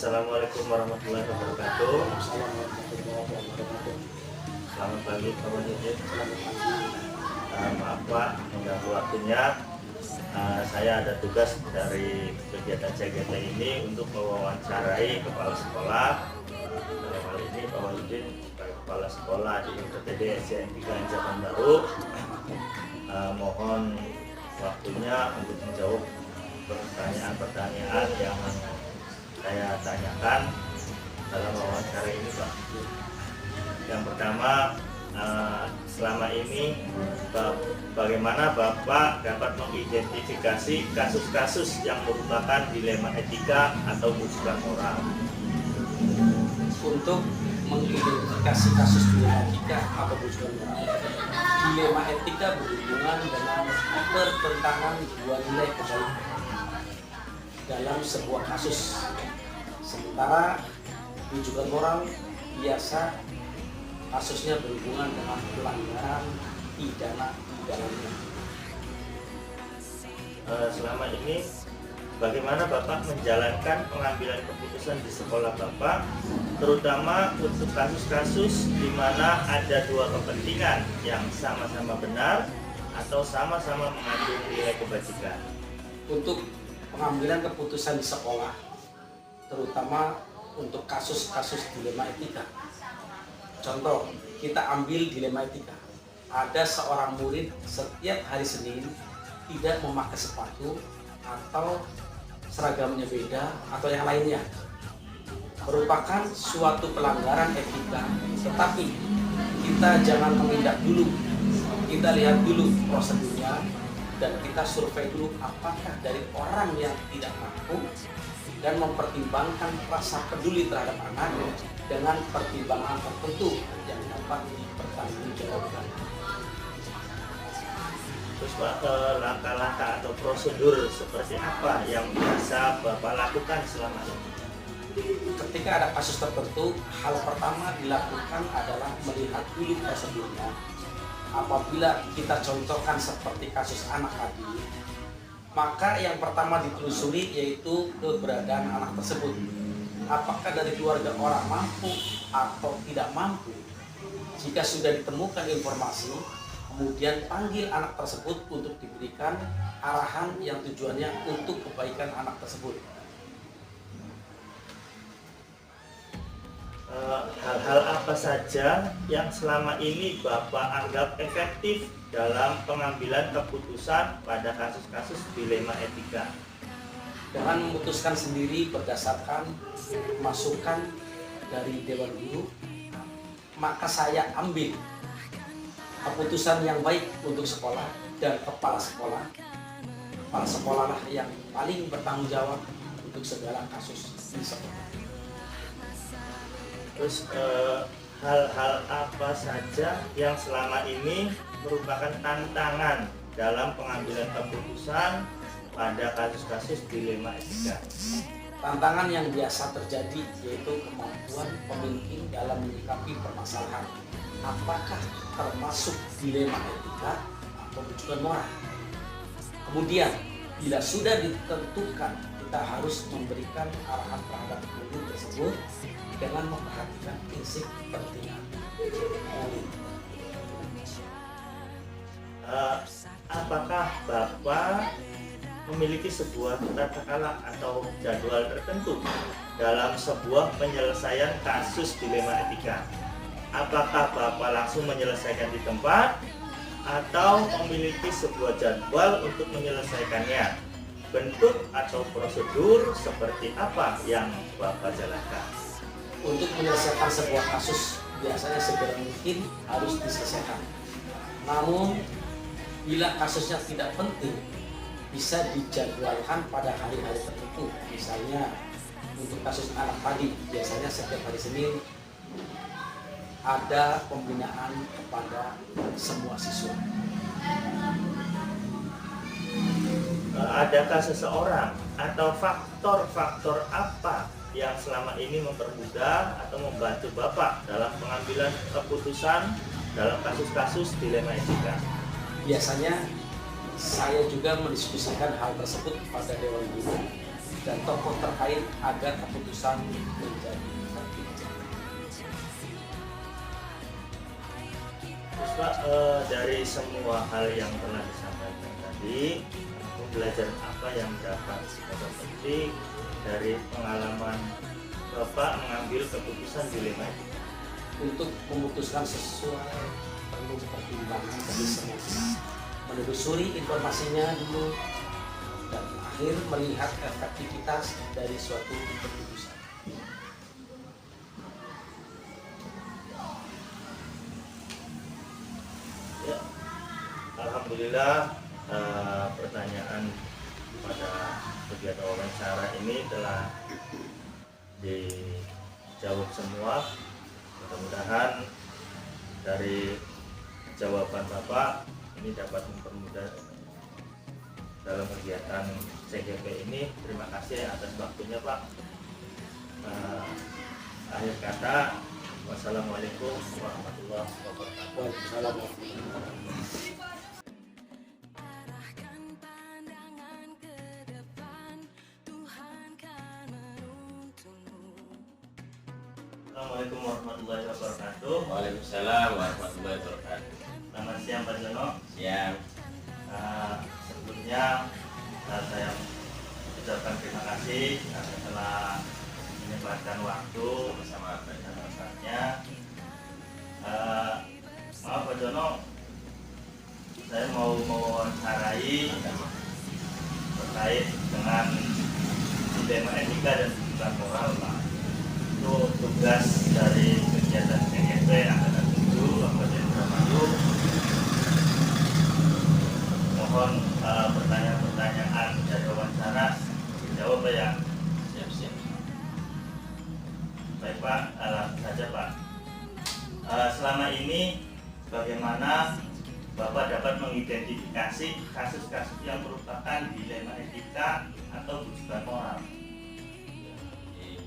Assalamualaikum warahmatullahi wabarakatuh. Selamat pagi Pak Wajid. Maaf Pak, mengganggu waktunya. Saya ada tugas dari kegiatan CGT ini untuk mewawancarai kepala sekolah. Dalam hal ini Pak Wajid sebagai kepala sekolah di PTD SDN 3 Anjaman Baru. Mohon waktunya untuk menjawab pertanyaan-pertanyaan yang saya tanyakan dalam wawancara ini Pak. Yang pertama, selama ini bagaimana Bapak dapat mengidentifikasi kasus-kasus yang merupakan dilema etika atau bujukan moral? Untuk mengidentifikasi kasus dilema etika atau bujukan moral, dilema etika berhubungan dengan pertentangan dua nilai kebaikan dalam sebuah kasus. Sementara bujukan moral biasa kasusnya berhubungan dengan pelanggaran pidana di dalamnya. Selama ini bagaimana Bapak menjalankan pengambilan keputusan di sekolah Bapak, terutama untuk kasus-kasus di mana ada dua kepentingan yang sama-sama benar atau sama-sama mengandung nilai kebajikan? Untuk pengambilan keputusan di sekolah, terutama untuk kasus-kasus dilema etika. Contoh, kita ambil dilema etika. Ada seorang murid setiap hari Senin tidak memakai sepatu atau seragamnya beda atau yang lainnya. Merupakan suatu pelanggaran etika, tetapi kita jangan menindak dulu. Kita lihat dulu prosedurnya dan kita survei dulu apakah dari orang yang tidak mampu dan mempertimbangkan rasa peduli terhadap anak dengan pertimbangan tertentu yang dapat dipertanggungjawabkan. Terus Pak, langkah-langkah atau prosedur seperti apa yang biasa Bapak lakukan selama ini? Ketika ada kasus tertentu, hal pertama dilakukan adalah melihat dulu prosedurnya. Apabila kita contohkan seperti kasus anak tadi, maka yang pertama ditelusuri yaitu keberadaan anak tersebut. Apakah dari keluarga orang mampu atau tidak mampu? Jika sudah ditemukan informasi, kemudian panggil anak tersebut untuk diberikan arahan yang tujuannya untuk kebaikan anak tersebut. Hal-hal apa saja yang selama ini Bapak anggap efektif dalam pengambilan keputusan pada kasus-kasus dilema etika? Dengan memutuskan sendiri berdasarkan masukan dari Dewan Guru, maka saya ambil keputusan yang baik untuk sekolah dan kepala sekolah. Kepala sekolah lah yang paling bertanggung jawab untuk segala kasus di sekolah. Terus hal-hal apa saja yang selama ini merupakan tantangan dalam pengambilan keputusan pada kasus-kasus dilema etika? Tantangan yang biasa terjadi yaitu kemampuan pemimpin dalam menyikapi permasalahan. Apakah termasuk dilema etika atau bujukan moral? Kemudian, bila sudah ditentukan, kita harus memberikan arahan terhadap murid tersebut dengan memperhatikan prinsip kepentingan. Apakah Bapak memiliki sebuah tata cara atau jadwal tertentu dalam sebuah penyelesaian kasus dilema etika? Apakah Bapak langsung menyelesaikan di tempat atau memiliki sebuah jadwal untuk menyelesaikannya? Bentuk atau prosedur seperti apa yang Bapak jalankan? Untuk menyelesaikan sebuah kasus biasanya segera mungkin harus diselesaikan. Namun bila kasusnya tidak penting, bisa dijadwalkan pada hari-hari tertentu. Misalnya untuk kasus anak tadi, biasanya setiap hari Senin ada pembinaan kepada semua siswa. Adakah seseorang atau faktor-faktor apa yang selama ini mempermudah atau membantu Bapak dalam pengambilan keputusan dalam kasus-kasus dilema etika? Biasanya saya juga mendiskusikan hal tersebut kepada Dewan Guru dan tokoh terkait agar keputusan menjadi tertib. Terus Pak, dari semua hal yang telah disampaikan tadi, pembelajaran apa yang dapat Bapak petik dari pengalaman Bapak mengambil keputusan dilema etika? Untuk memutuskan sesuai perlu pertimbangan dari semua pihak, menelusuri informasinya dulu, dan akhir melihat efektivitas dari suatu keputusan. Ya, alhamdulillah pertanyaan pada kegiatan wawancara ini telah dijawab semua. Mudah-mudahan dari jawaban Bapak ini dapat mempermudah dalam kegiatan CGP ini. Terima kasih atas waktunya Pak. Akhir kata, wassalamualaikum warahmatullahi wabarakatuh. Waalaikumsalam warahmatullahi wabarakatuh. Assalamualaikum warahmatullahi wabarakatuh. Waalaikumsalam warahmatullahi wabarakatuh. Selamat siang Pak Jono. Siang. Sebelumnya saya ucapkan terima kasih karena telah menyempatkan waktu bersama rekan-rekannya. Maaf Pak Jono, saya mau mewawancarai terkait dengan dilema etika dan tuntutan moral Pak. Itu tugas dari kegiatan CGP Angkatan 7 Kabupaten Indramayu. Mohon pertanyaan-pertanyaan dari wawancara dijawab Pak ya. Siap-siap. Baik Pak, langsung saja Pak. Selama ini bagaimana Bapak dapat mengidentifikasi kasus-kasus yang merupakan dilema etika atau tujuan moral? Jadi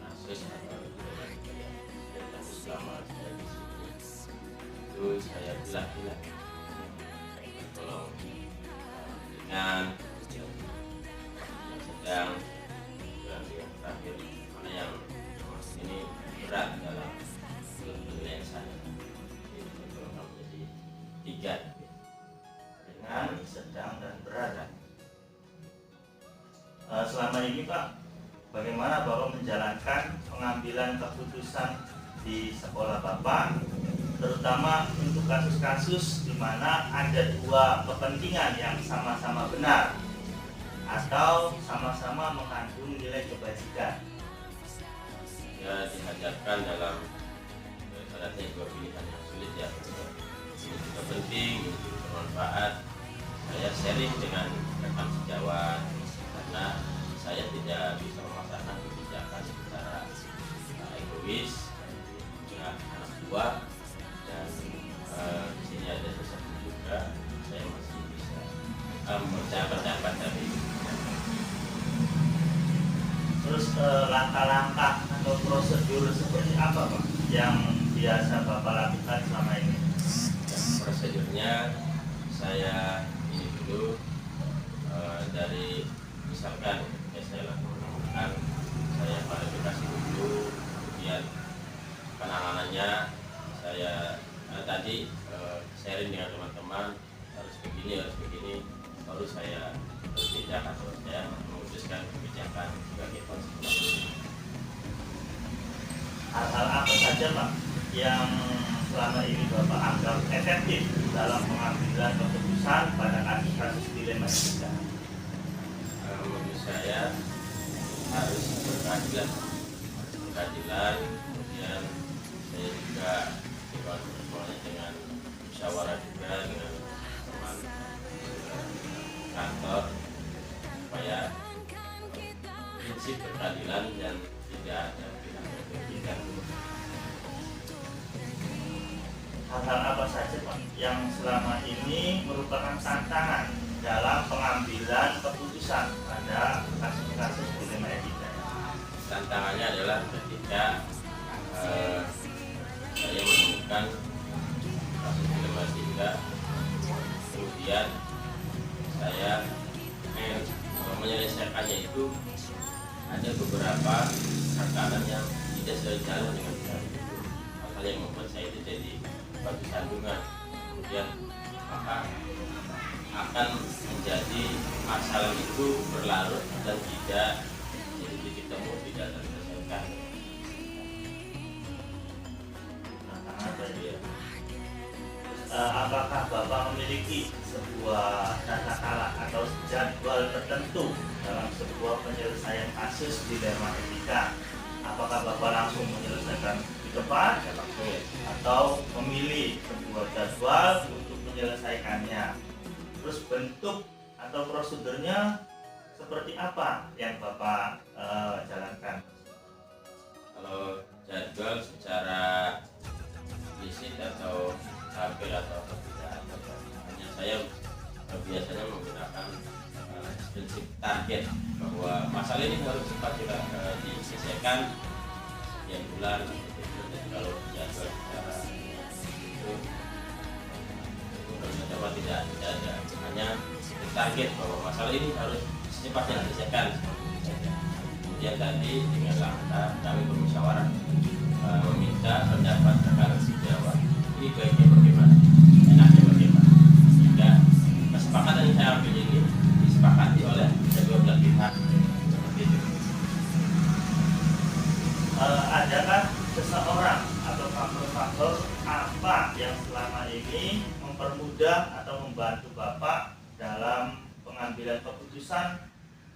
kasus atau yang selama saya di sini itu saya bilang tolong dengan yang sedang yang terakhir mana yang ini berat dalam penilaian saya. Itu tolong menjadi 3 Ringan, sedang, dan berat. Selama ini Pak, bagaimana Bapak menjalankan pengambilan keputusan di sekolah Bapak, terutama untuk kasus-kasus di mana ada dua kepentingan yang sama-sama benar atau sama-sama mengandung nilai kebajikan? Ya dihadapkan dalam syaratnya 2 pilihan yang sulit ya. Ini juga penting, ini juga bermanfaat. Saya sharing dengan rekan sejawat karena saya tidak bisa memaksakan kebijakan secara egois dengan anak buah, dan di sini ada sesuatu juga saya masih bisa berpendapat dari. Terus langkah-langkah atau prosedur seperti apa Pak yang biasa Bapak lakukan selama ini? Ya, prosedurnya saya ini dulu dari misalkan saya lakukan, saya klarifikasi dulu, kemudian penanganannya saya tadi sharing dengan teman-teman harus begini, baru saya berpijak atau saya memutuskan kebijakan sebagai konsekuensi. Hal-hal apa saja Pak yang selama ini Bapak anggap efektif dalam pengambilan keputusan pada kasus-kasus dilema etika? Menurut saya harus berkeadilan, kemudian saya juga berkomunikasi dengan musyawarah juga dengan teman kantor supaya prinsip berkeadilan dan tidak ada pihak yang merugikan. Hal-hal apa saja Pak yang selama ini merupakan tantangan dalam pengambilan keputusan pada kasus-kasus dilema etika? Tantangannya adalah ketika saya menemukan kasus dilema etika, kemudian saya menyelesaikannya itu ada beberapa takaran yang tidak sejalan dengan itu. Hal yang membuat saya itu jadi batu sandungan. Kemudian maka akan menjadi masalah itu berlarut dan tidak jadi titik temu, tidak terselesaikan. Apakah Bapak memiliki sebuah tata cara atau jadwal tertentu dalam sebuah penyelesaian kasus dilema etika? Apakah Bapak langsung menyelesaikan di tempat atau memilih sebuah jadwal untuk menyelesaikannya? Terus bentuk atau prosedurnya seperti apa yang Bapak jalankan? Kalau jadwal secara fisik atau tabel atau tidak ada, hanya saya biasanya menggunakan prinsip target bahwa masalah ini harus cepat diselesaikan sekian bulan. Jadi kalau jadwal secara itu coba tidak ada, hanya target bahwa masalah ini harus secepatnya diselesaikan. Kemudian tadi dengan langkah kami bermusyawarah meminta pendapat rekan sejawat. Ini baiknya bagaimana, enaknya bagaimana, sehingga kesepakatan yang saya ambil ini disepakati oleh kedua belah pihak. Seperti itu. Adakah seseorang atau faktor-faktor apa yang selama ini mempermudah atau membantu Bapak dalam pengambilan keputusan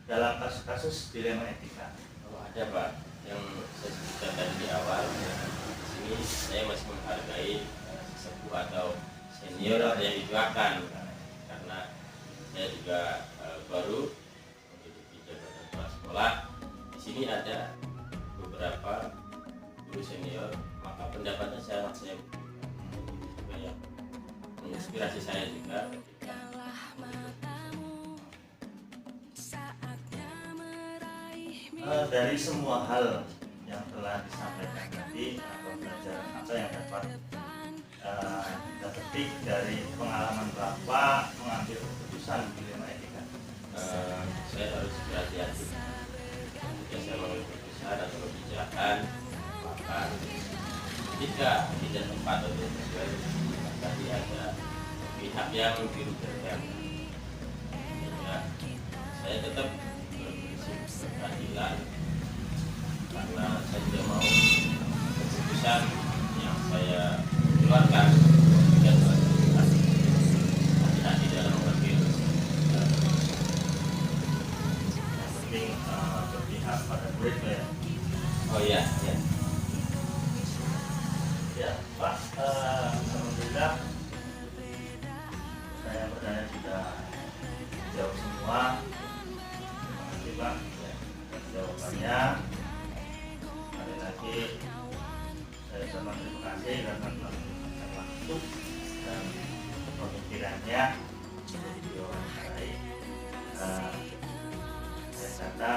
dalam kasus-kasus dilema etika? Oh, ada Pak, yang saya sebutkan tadi di awal. Di sini saya masih menghargai sesepuh atau senior atau yang dituakan, karena saya juga baru menduduki jabatan kepala sekolah. Di sini ada beberapa guru senior, maka pendapatnya saya supaya menginspirasi saya juga ketika dari semua hal yang telah disampaikan tadi atau pelajaran apa yang dapat kita petik dari pengalaman Bapak mengambil keputusan dilema etika? Saya harus berhati-hati ketika saya mengambil keputusan atau kebijakan, maka ketika tidak tepat atau tidak sesuai, tadi ada pihak yang dirugikan. Sehingga saya tetap berprinsip keadilan, karena saya tidak mau keputusan yang saya keluarkan tidak hati-hati dalam mengambil. Yang penting berpihak pada murid ya. Oh iya, ya. Ya Pak, alhamdulillah saya bertanya sudah jawab semua. Terima kasih Pak atas jawabannya. Sekali lagi saya ucapkan terima kasih karena telah memberikan waktu dan pemikirannya untuk diwawancarai. Saya kata